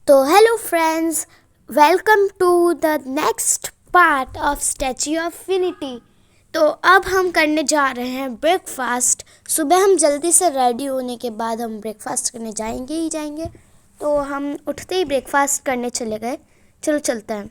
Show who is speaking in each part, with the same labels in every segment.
Speaker 1: तो hello friends, welcome to the next part of Statue of Unity. तो अब हम करने जा रहे हैं ब्रेकफास्ट। सुबह हम जल्दी से रेडी होने के बाद हम ब्रेकफास्ट करने जाएंगे ही जाएंगे। तो हम उठते ही ब्रेकफास्ट करने चले गए। चलो चलते हैं।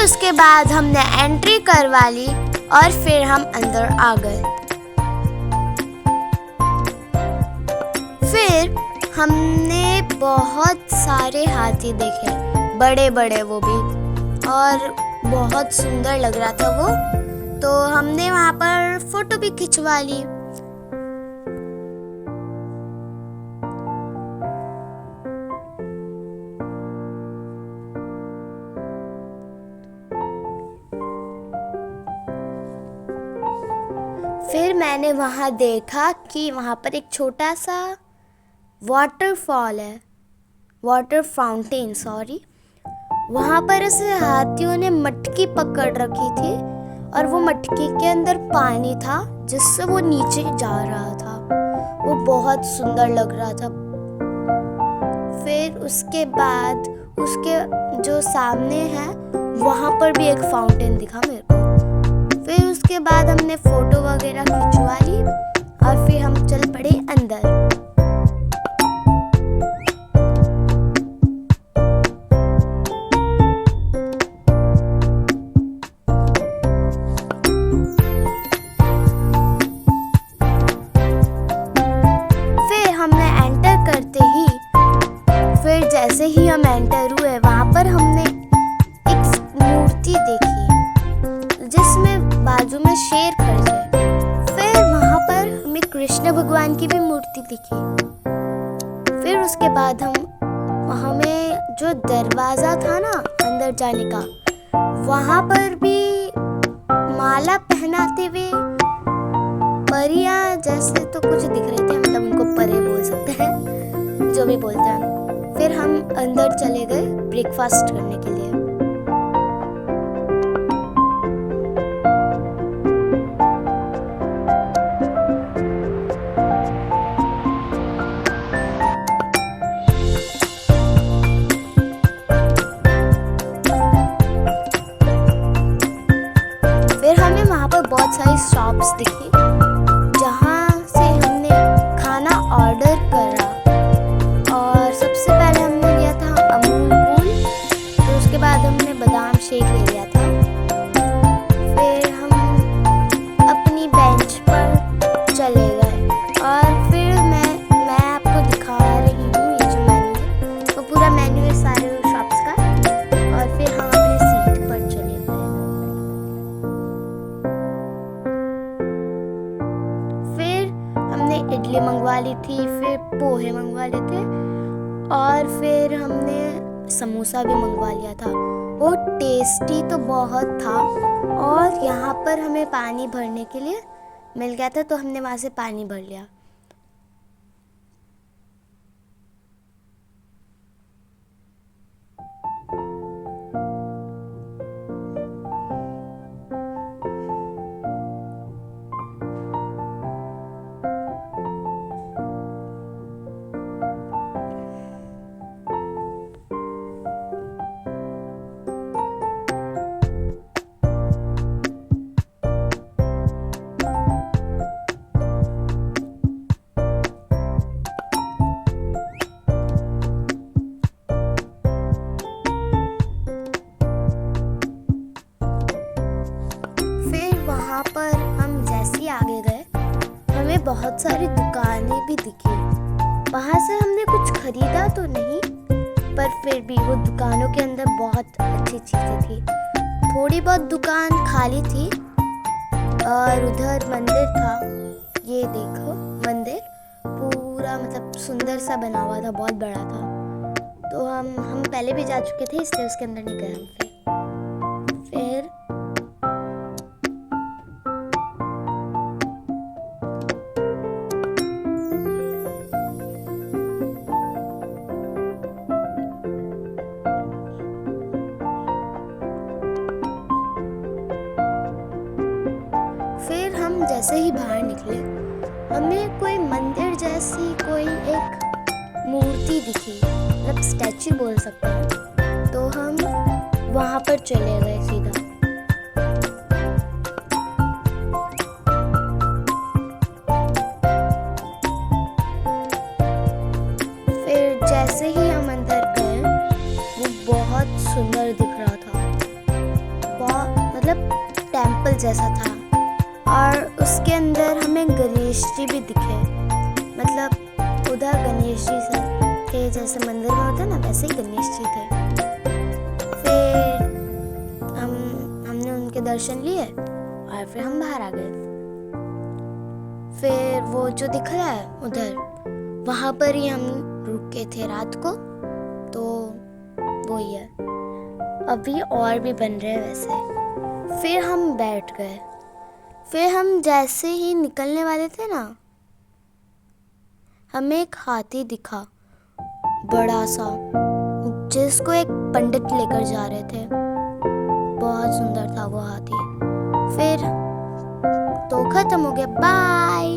Speaker 1: उसके बाद हमने एंट्री करवा ली और फिर हम अंदर आ गए। फिर हमने बहुत सारे हाथी देखे, बड़े बड़े वो भी, और बहुत सुंदर लग रहा था वो। तो हमने वहाँ पर फोटो भी खिंचवा ली। फिर मैंने वहाँ देखा कि वहाँ पर एक छोटा सा वाटरफॉल है, वाटर फाउंटेन सॉरी। वहाँ पर ऐसे हाथियों ने मटकी पकड़ रखी थी और वो मटकी के अंदर पानी था जिससे वो नीचे जा रहा था। वो बहुत सुंदर लग रहा था। फिर उसके बाद उसके जो सामने है वहाँ पर भी एक फाउंटेन दिखा मेरे को। फिर उसके बाद हमने फोटो वगैरह खिंचवा ली और फिर हम चल पड़े अंदर। फिर हमने एंटर करते ही, फिर जैसे ही हम एंटर हुए वहां पर हमने एक मूर्ति देखी जिसमें बाजू में शेर खड़े है। फिर वहां पर हमें कृष्ण भगवान की भी मूर्ति दिखी। फिर उसके बाद हमें जो दरवाजा था ना अंदर जाने का, वहां पर भी माला पहनाते हुए परियां जैसे तो कुछ दिख रहे थे, मतलब उनको परे बोल सकते हैं, जो भी बोलते हैं। फिर हम अंदर चले गए ब्रेकफास्ट करने के लिए। फिर हमें वहाँ पर बहुत सारी शॉप्स दिखी जहाँ से हमने खाना ऑर्डर करा। और सबसे पहले हमने लिया था अमूल कूल, तो उसके बाद हमने बादाम शेक ले लिया था। फिर हम अपनी बेंच पर चले गए और फिर मैं आपको दिखा रही हूँ ये जो मेन्यू है, वो पूरा मेन्यू है सारे शॉप्स का। और फिर हम अपने सीट पर चले गए। इडली मंगवा ली थी, फिर पोहे मंगवा लिए थे, और फिर हमने समोसा भी मंगवा लिया था। वो टेस्टी तो बहुत था और यहाँ पर हमें पानी भरने के लिए मिल गया था, तो हमने वहाँ से पानी भर लिया। वहाँ पर हम जैसे ही आगे गए हमें बहुत सारी दुकानें भी दिखी। वहाँ से हमने कुछ खरीदा तो नहीं, पर फिर भी वो दुकानों के अंदर बहुत अच्छी चीज़ें थी। थोड़ी बहुत दुकान खाली थी और उधर मंदिर था। ये देखो मंदिर पूरा मतलब सुंदर सा बना हुआ था, बहुत बड़ा था। तो हम पहले भी जा चुके थे, इसलिए उसके अंदर नहीं गए हम। फिर हम जैसे ही बाहर निकले हमें कोई मंदिर जैसी कोई एक मूर्ति दिखी, मतलब स्टैचू बोल सकते हैं। तो हम वहाँ पर चले गए सीधा। फिर जैसे ही हम अंदर गए वो बहुत सुंदर दिख रहा था, बहुत मतलब टेम्पल जैसा था। और उसके अंदर हमें गणेश जी भी दिखे, मतलब उधर गणेश जी थे जैसे मंदिर में होता ना, वैसे ही गणेश जी थे। फिर हमने उनके दर्शन लिए और फिर हम बाहर आ गए। फिर वो जो दिख रहा है उधर, वहाँ पर ही हम रुके थे रात को, तो वो ही है। अभी और भी बन रहे हैं वैसे। फिर हम बैठ गए। फिर हम जैसे ही निकलने वाले थे ना, हमें एक हाथी दिखा बड़ा सा, जिसको एक पंडित लेकर जा रहे थे। बहुत सुंदर था वो हाथी। फिर तो खत्म हो गया, बाय।